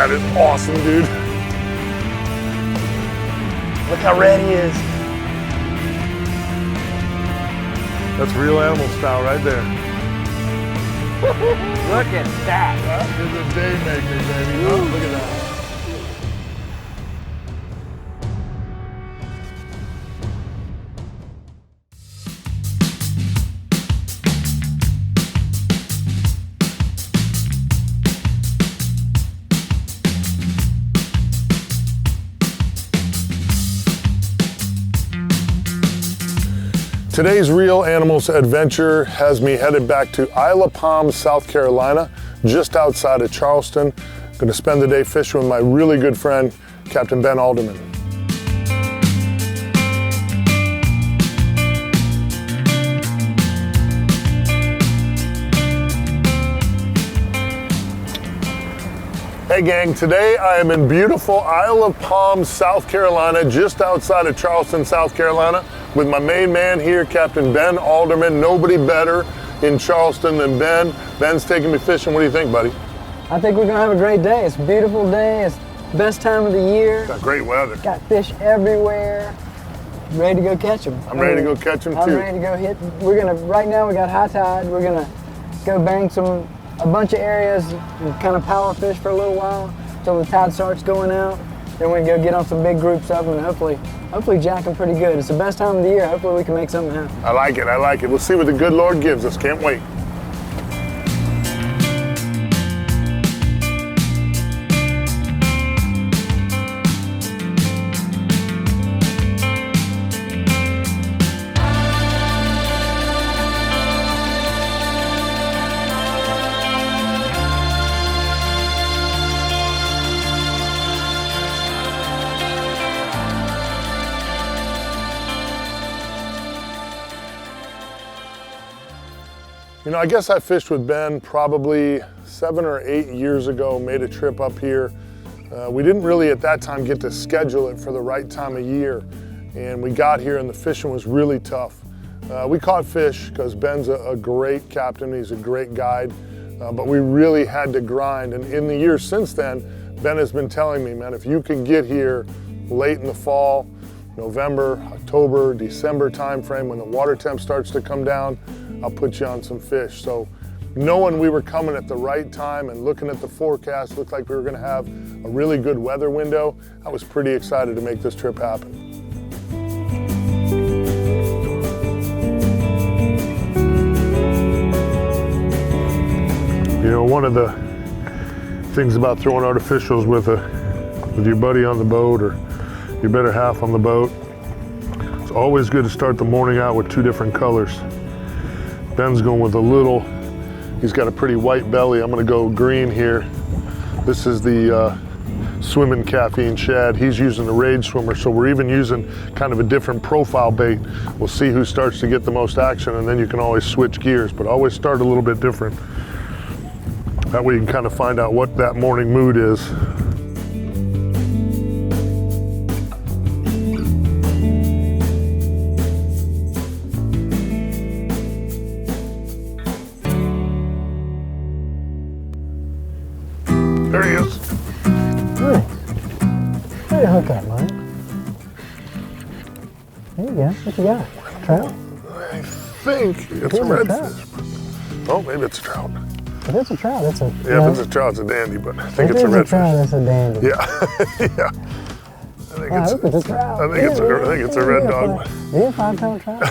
That is awesome, dude. Look how red he is. That's real animal style right there. Look at that. That is a day maker, baby. Oh, look at that. Today's Real Animals adventure has me headed back to Isle of Palms, South Carolina, just outside of Charleston. I'm going to spend the day fishing with my really good friend, Captain Ben Alderman. Hey gang, today I am in beautiful Isle of Palms, South Carolina, just outside of Charleston, South Carolina, with my main man here, Captain Ben Alderman. Nobody better in Charleston than Ben. Ben's taking me fishing. What do you think, buddy? I think we're gonna have a great day. It's a beautiful day. It's the best time of the year. Got great weather. Got fish everywhere. Ready to go catch them. I'm ready to go catch them too. I'm ready to go hit. Right now we got high tide. We're gonna go bang a bunch of areas and kind of power fish for a little while until the tide starts going out. Then we're gonna go get on some big groups of them and hopefully jack them pretty good. It's the best time of the year. Hopefully we can make something happen. I like it, I like it. We'll see what the good Lord gives us. Can't wait. You know, I guess I fished with Ben probably 7 or 8 years ago, made a trip up here. We didn't really at that time get to schedule it for the right time of year. And we got here and the fishing was really tough. We caught fish because Ben's a great captain, he's a great guide, but we really had to grind. And in the years since then, Ben has been telling me, man, if you can get here late in the fall, November, October, December timeframe, when the water temp starts to come down, I'll put you on some fish. So knowing we were coming at the right time and looking at the forecast, looked like we were gonna have a really good weather window, I was pretty excited to make this trip happen. You know, one of the things about throwing artificials with your buddy on the boat or your better half on the boat, it's always good to start the morning out with 2 different colors. Ben's going with he's got a pretty white belly. I'm gonna go green here. This is the swimming caffeine shad. He's using the Rage Swimmer, so we're even using kind of a different profile bait. We'll see who starts to get the most action, and then you can always switch gears, but always start a little bit different. That way you can kind of find out what that morning mood is. There he is. Nice. Way to hook up, Mike. There you go. What you got? Trout? I think it's a redfish. Oh, maybe it's a trout. If it's a trout, it's a... Yeah, if it's a trout, it's a dandy, but I think it's a redfish. If it's a trout, it's a dandy. Yeah, yeah. I hope it's a trout. I think it's a red dog. Maybe a 5-pound trout?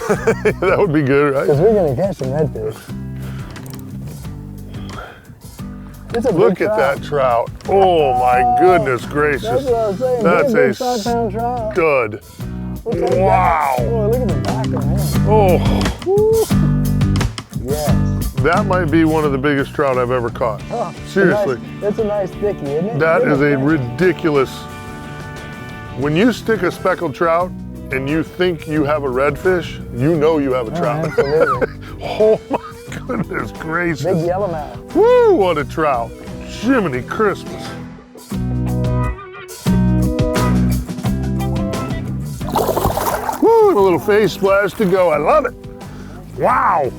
That would be good, right? Because we're going to catch some redfish. Look at that trout. Oh my goodness gracious. That's what I was saying. That's a 5-pound trout. stud. Wow. Oh, look at the back of him. Oh. Woo. Yes. That might be one of the biggest trout I've ever caught. Oh, seriously. That's a nice thickie, isn't it? That is a ridiculous. When you stick a speckled trout and you think you have a redfish, you know you have a trout. Absolutely. Oh my goodness gracious. Big yellowmouth. Woo, what a trout. Jiminy Christmas. Woo, and a little face splash to go. I love it. Wow.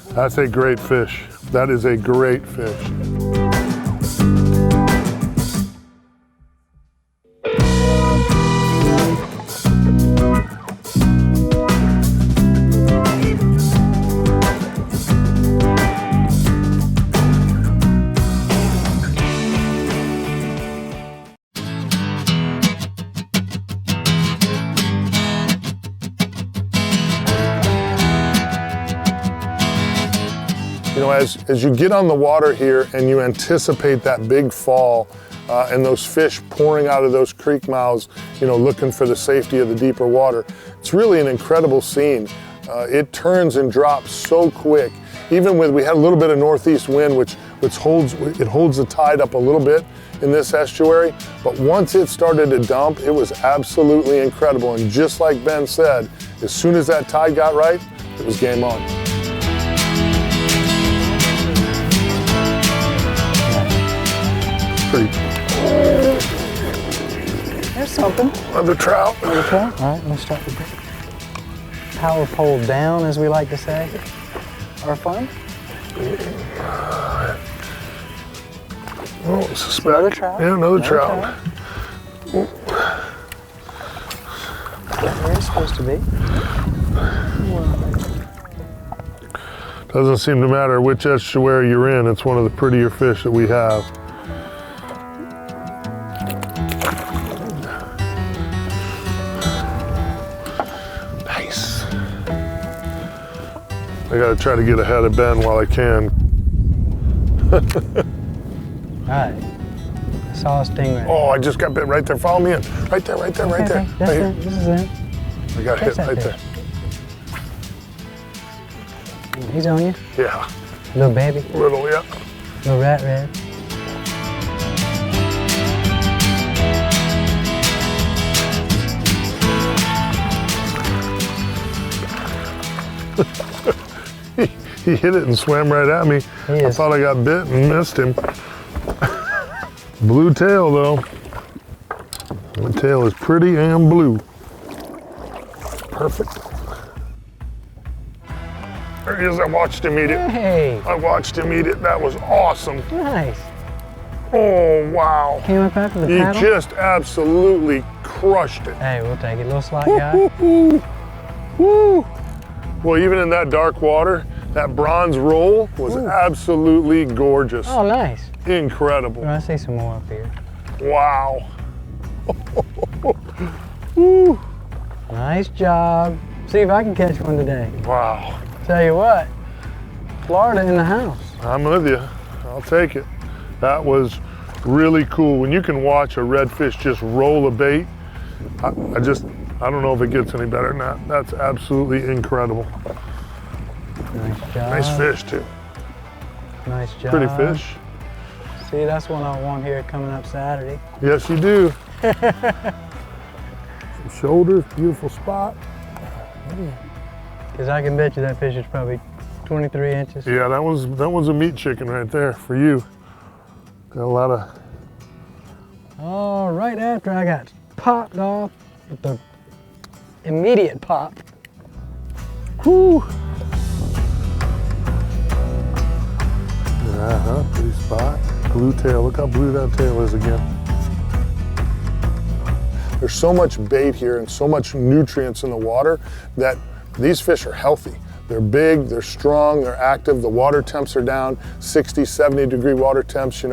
That's a great fish. That is a great fish. You know, as you get on the water here and you anticipate that big fall and those fish pouring out of those creek mouths, you know, looking for the safety of the deeper water, it's really an incredible scene. It turns and drops so quick. Even with, we had a little bit of northeast wind, which holds the tide up a little bit in this estuary, but once it started to dump, it was absolutely incredible. And just like Ben said, as soon as that tide got right, it was game on. Pretty. There's something. Another trout. Another trout? All right, let's start with that. Power pole down, as we like to say. Our fun. Oh, suspect. Another trout. Yeah, another trout. Where it's supposed to be. Doesn't seem to matter which estuary you're in. It's one of the prettier fish that we have. Nice. I gotta try to get ahead of Ben while I can. All right. I saw a stingray. Oh, I just got bit right there. Follow me in. Right there, right there, right there. That's Right it. This is it. I got hit right there. He's on you. Yeah. Little baby. Little, yeah. Little rat red. He hit it and swam right at me. I thought I got bit and missed him. Blue tail though. The tail is pretty and blue. Perfect. There he is. I watched him eat it. Hey. I watched him eat it. That was awesome. Nice. Oh, wow. Came up after the He paddle. just absolutely crushed it. Hey, we'll take it. Little slot guy. Woo. Woo. Well, even in that dark water, that bronze roll was absolutely gorgeous. Oh, nice. Incredible. I see some more up here. Wow. Woo. Nice job. See if I can catch one today. Wow. Tell you what, Florida in the house. I'm with you. I'll take it. That was really cool. When you can watch a redfish just roll a bait, I don't know if it gets any better than that. That's absolutely incredible. Nice job. Nice fish too. Nice job. Pretty fish. See, that's one I want here coming up Saturday. Yes, you do. Some shoulders, beautiful spot. Because I can bet you that fish is probably 23 inches. Yeah, that was a meat chicken right there for you. Got a lot of. Oh, right after I got popped off with the immediate pop. Whoo! Yeah, pretty spot. Blue tail. Look how blue that tail is again. There's so much bait here and so much nutrients in the water that these fish are healthy. They're big, they're strong, they're active. The water temps are down, 60, 70 degree water temps,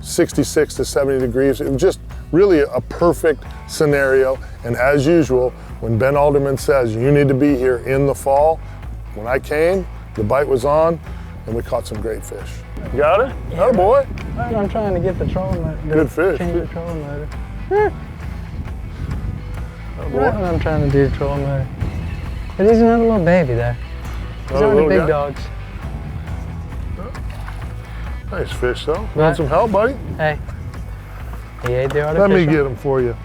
66 to 70 degrees. It was just really a perfect scenario. And as usual, when Ben Alderman says you need to be here in the fall, when I came, the bite was on and we caught some great fish. You got it? Yeah. Oh boy. Right, I'm trying to get the trolling motor. Good fish. Change the trolling motor. Oh boy. Right when I'm trying to do the trolling motor. But he's another little baby there. These aren't the big dogs. Nice fish though. Right. Want some help, buddy? Hey, he ate the Let artificial. me get him for you.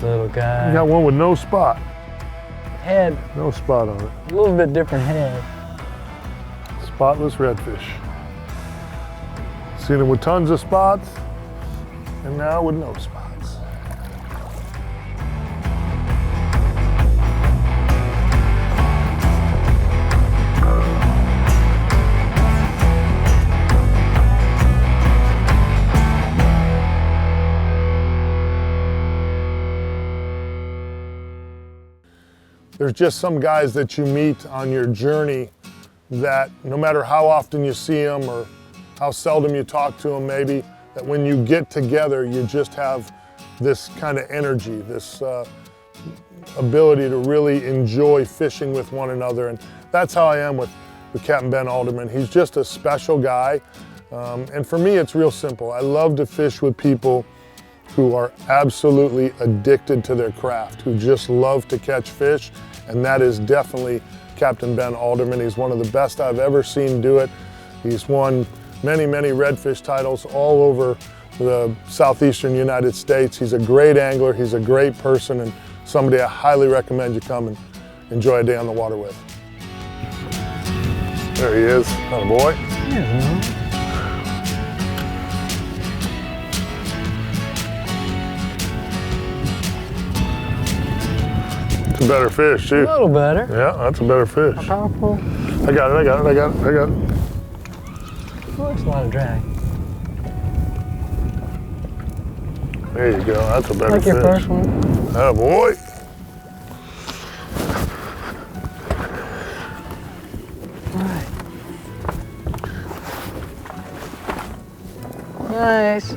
Little guy. You got one with no spot. Head, No spot on it. a little bit different head. Spotless redfish. Seen him with tons of spots, and now with no spots. there's just some guys that you meet on your journey that no matter how often you see them or how seldom you talk to them maybe, that when you get together, you just have this kind of energy, this ability to really enjoy fishing with one another. And that's how I am with Captain Ben Alderman. He's just a special guy. And for me, it's real simple. I love to fish with people who are absolutely addicted to their craft, who just love to catch fish. And that is definitely Captain Ben Alderman. He's one of the best I've ever seen do it. He's won many, many redfish titles all over the southeastern United States. He's a great angler, he's a great person, and somebody I highly recommend you come and enjoy a day on the water with. There he is, atta boy. It's a better fish too. A little better. Yeah, that's a better fish. How powerful? I got it. Oh, that's a lot of drag. There you go, that's a better Like fish. your first one. Oh boy. All right. Nice.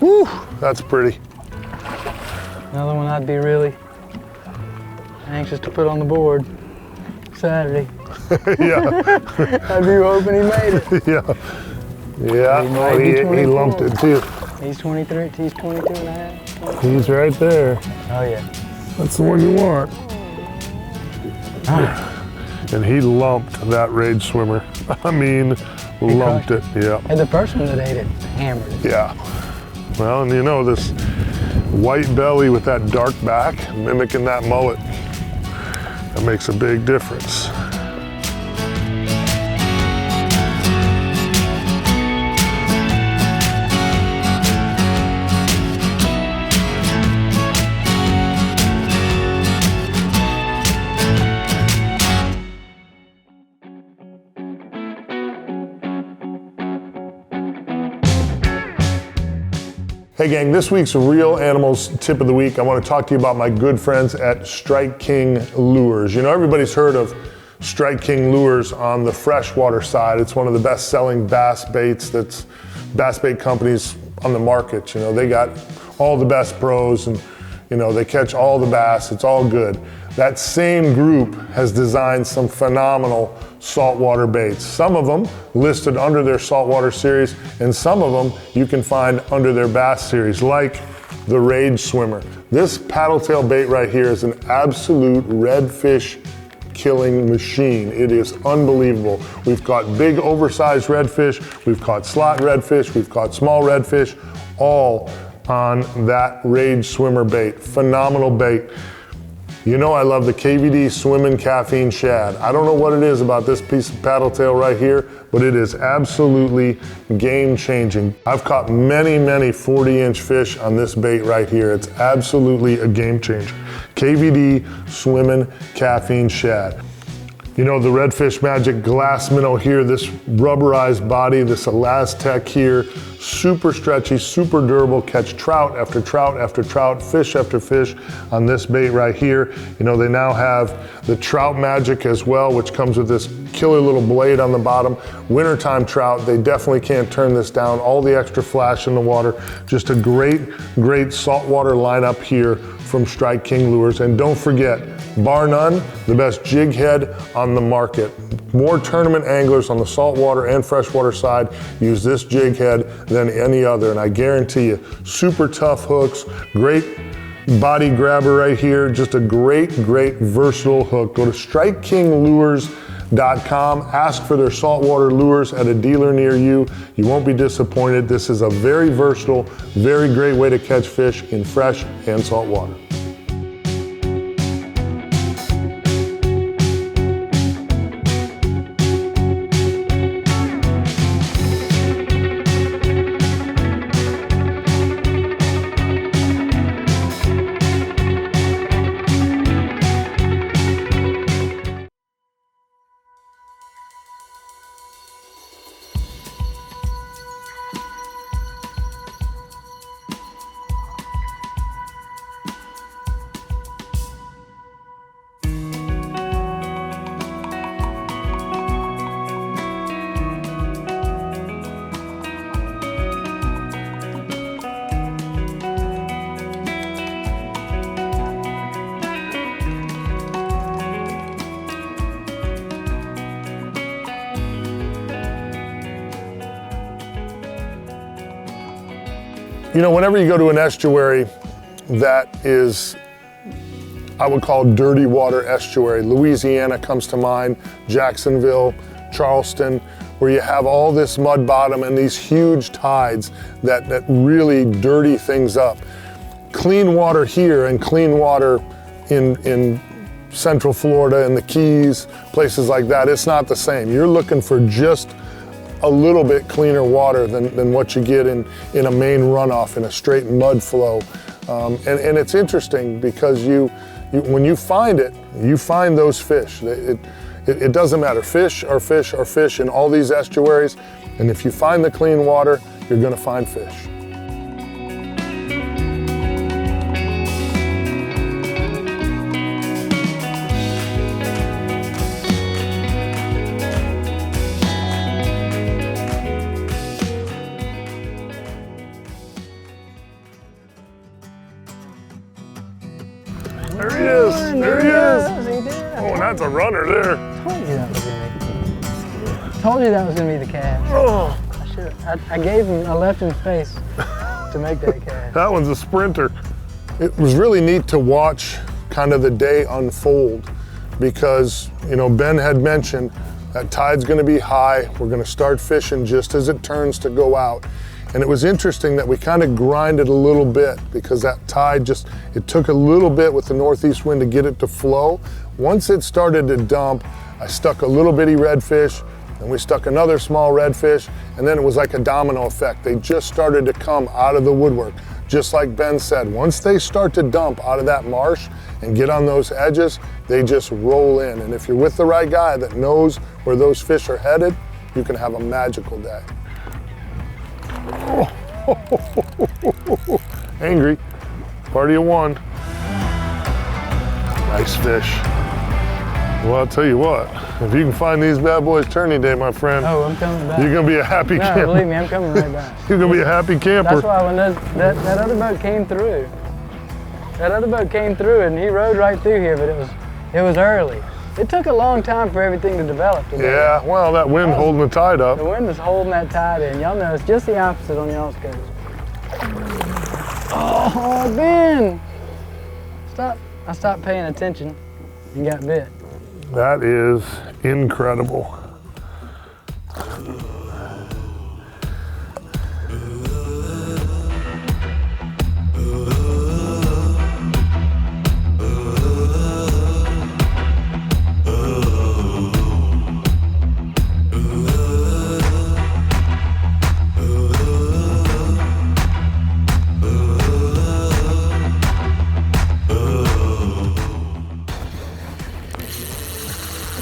Whew, that's pretty. Another one I'd be really anxious to put on the board Saturday. Yeah. I'd be hoping he made it. Yeah. Yeah, might be he 24. lumped it too. He's 23, he's 22 and a half. He's right there. Oh yeah. That's the one you want. And he lumped that rage swimmer. I mean, lumped it, yeah. And the first one that ate it hammered it. Yeah. Well, and you know, this white belly with that dark back, mimicking that mullet, that makes a big difference. Hey gang, this week's Real Animals Tip of the Week, I want to talk to you about my good friends at Strike King Lures. You know, everybody's heard of Strike King Lures on the freshwater side. It's one of the best selling bass baits that's bass bait companies on the market. You know, they got all the best pros and, you know, they catch all the bass, it's all good. That same group has designed some phenomenal saltwater baits. Some of them listed under their saltwater series, and some of them you can find under their bass series, like the Rage Swimmer. This paddle tail bait right here is an absolute redfish killing machine. It is unbelievable. We've caught big oversized redfish, we've caught slot redfish, we've caught small redfish, all on that Rage Swimmer bait. Phenomenal bait. You know I love the KVD Swimmin' Caffeine Shad. I don't know what it is about this piece of paddle tail right here, but it is absolutely game changing. I've caught many, many 40-inch fish on this bait right here. It's absolutely a game changer. KVD Swimmin' Caffeine Shad. You know, the Redfish Magic glass minnow here, this rubberized body, this Elastec here, super stretchy, super durable, catch trout after trout after trout, fish after fish on this bait right here. You know, they now have the Trout Magic as well, which comes with this killer little blade on the bottom. Wintertime trout, they definitely can't turn this down. All the extra flash in the water. Just a great, great saltwater lineup here from Strike King Lures. And don't forget, bar none, the best jig head on the market. More tournament anglers on the saltwater and freshwater side use this jig head than any other, and I guarantee you, super tough hooks, great body grabber right here, just a great, great versatile hook. Go to StrikeKingLures.com, ask for their saltwater lures at a dealer near you. You won't be disappointed. This is a very versatile, very great way to catch fish in fresh and saltwater. You know, whenever you go to an estuary that is, I would call dirty water estuary, Louisiana comes to mind, Jacksonville, Charleston, where you have all this mud bottom and these huge tides that really dirty things up. Clean water here and clean water in Central Florida and the Keys, places like that, it's not the same. You're looking for just a little bit cleaner water than what you get in a main runoff, in a straight mud flow. And it's interesting because when you find it, you find those fish. It doesn't matter. Fish are fish are fish in all these estuaries. And if you find the clean water, you're gonna find fish. There he is. There he is. He did. Oh, and that's a runner there. Told you that was gonna be the cast. Oh, I gave him, I left him space to make that cast. that one's a sprinter. It was really neat to watch kind of the day unfold because, you know, Ben had mentioned that tide's gonna be high. We're gonna start fishing just as it turns to go out. And it was interesting that we kind of grinded a little bit because that tide it took a little bit with the northeast wind to get it to flow. Once it started to dump, I stuck a little bitty redfish, and we stuck another small redfish, and then it was like a domino effect. They just started to come out of the woodwork. Just like Ben said, once they start to dump out of that marsh and get on those edges, they just roll in. And if you're with the right guy that knows where those fish are headed, you can have a magical day. Angry, party of one. Nice fish. Well, I'll tell you what, if you can find these bad boys turning day, my friend, Oh, I'm coming back. you're gonna be a happy camper. No, believe me, I'm coming right back. You're gonna be a happy camper. That's why when that other boat came through, and he rode right through here, but it was early. It took a long time for everything to develop today. Yeah, well, that wind holding the tide up. The wind is holding that tide in. Y'all know it's just the opposite on y'all's coast. Oh, Ben! Stop. I stopped paying attention and got bit. That is incredible.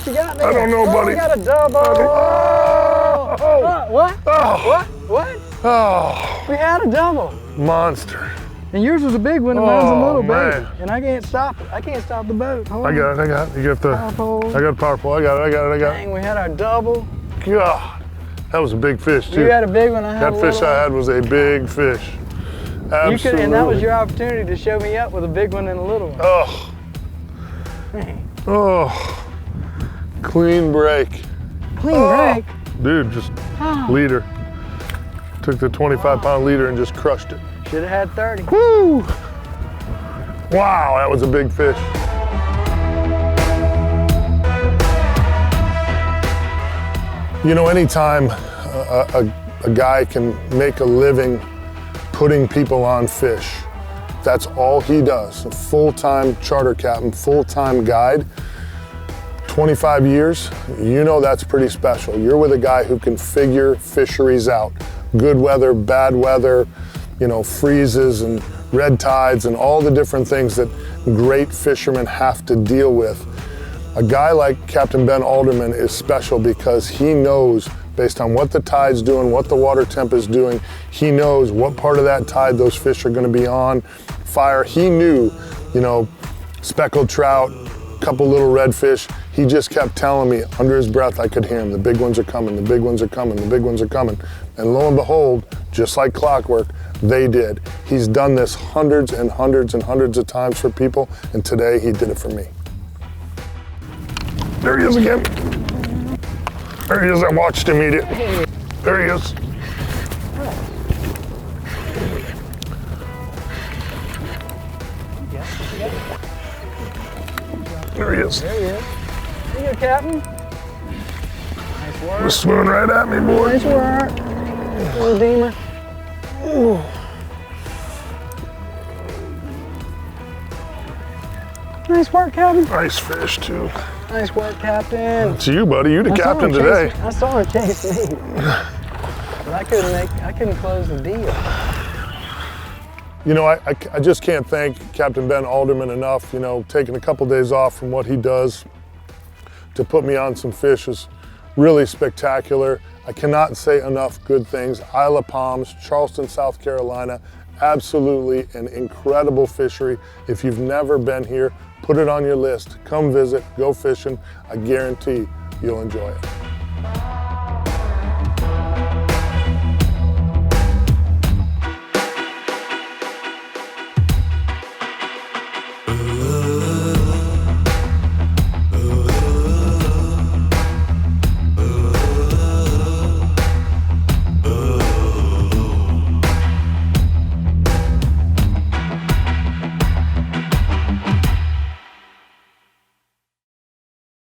I don't know, buddy. We got a double. What? Oh. What? Oh, We had a double. monster. And yours was a big one, and mine's a little man. baby. And I can't stop it. I can't stop the boat. Hold I on. got it. You got the. Power pole. I got a power pole. I got it. Dang, we had our double. God, that was a big fish too. You had a big one. I had That a fish little I had was a big fish. Absolutely. You could, and that was your opportunity to show me up with a big one and a little one. Oh. Dang. Oh. Clean break. Clean break. Dude, just Oh. leader. Took the 25-pound leader and just crushed it. Should have had 30. Woo! Wow, that was a big fish. You know, anytime a guy can make a living putting people on fish, that's all he does. A full-time charter captain, full-time guide, 25 years, you know that's pretty special. You're with a guy who can figure fisheries out. Good weather, bad weather, you know, freezes and red tides and all the different things that great fishermen have to deal with. A guy like Captain Ben Alderman is special because he knows, based on what the tide's doing, what the water temp is doing, he knows what part of that tide those fish are gonna be on fire. He knew, you know, speckled trout, couple little redfish. He just kept telling me under his breath, I could hear him, the big ones are coming, the big ones are coming, the big ones are coming. And lo and behold, just like clockwork, they did. He's done this hundreds and hundreds and hundreds of times for people, and today he did it for me. There he is again. There he is, I watched him eat it. There he is. There he is. There he is. There you go, Captain. Nice work. Just swimming right at me, boy. Nice work. Little Deemer. Ooh. Nice work, Captain. Nice fish, too. Nice work, Captain. It's you, buddy. You the captain today. I saw her chase me. But I couldn't close the deal. You know, I just can't thank Captain Ben Alderman enough. You know, taking a couple days off from what he does to put me on some fish is really spectacular. I cannot say enough good things. Isle of Palms, Charleston, South Carolina, absolutely an incredible fishery. If you've never been here, put it on your list. Come visit, go fishing. I guarantee you'll enjoy it.